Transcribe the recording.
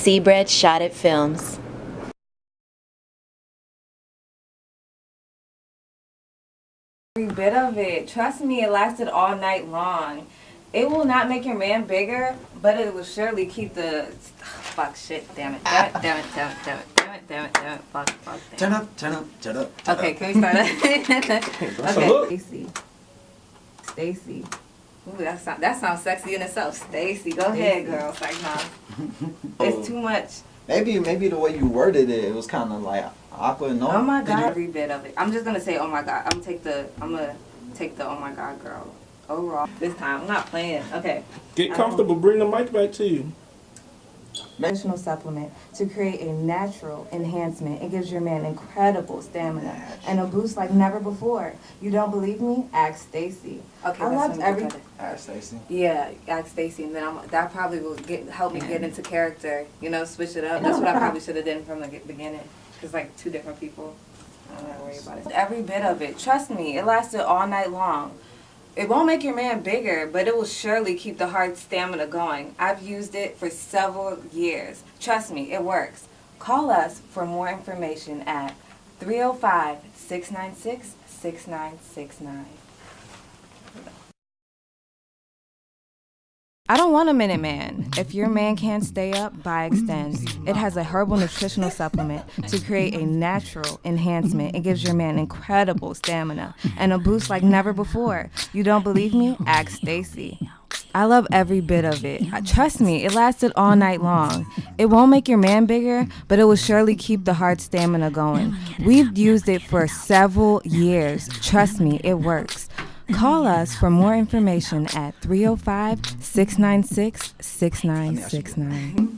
Seabread Shot It Films. Every bit of it. Trust me, it lasted all night long. It will not make your man bigger, but it will surely keep the fuck shit. Damn it. Damn it. Damn it. Damn it. Damn it. Damn it. Damn it. Damn it. Fuck. Fuck. Turn up. Turn up. Turn up. Okay, can we start it? Okay. Stacy. Ooh, that sounds sexy in itself. Stacy, go ahead, girl. It's like, nah. It's too much. Maybe the way you worded it, it was kind of like awkward. No. Oh my god, every bit of it. I'm just gonna say, oh my god. I'm gonna take the oh my god, girl. Overall, this time I'm not playing. Okay. Get comfortable. Bring the mic back to you. Nutritional supplement to create a natural enhancement. It gives your man incredible stamina and a boost like never before. You don't believe me? Ask Stacy. Okay, I loved every. Ask Stacy. Yeah, ask Stacy, and then that probably will help me get into character. You know, switch it up. That's what I probably should have done from the beginning. Cause like two different people. I don't gotta worry about it. Every bit of it. Trust me, it lasted all night long. It won't make your man bigger, but it will surely keep the heart stamina going. I've used it for several years. Trust me, it works. Call us for more information at 305-696-6969. I don't want a Minute Man. If your man can't stay up, buy Extends. It has a herbal nutritional supplement to create a natural enhancement. It gives your man incredible stamina and a boost like never before. You don't believe me? Ask Stacy. I love every bit of it. Trust me, it lasted all night long. It won't make your man bigger, but it will surely keep the heart stamina going. We've used it for several years. Trust me, it works. Call us for more information at 305-696-6969.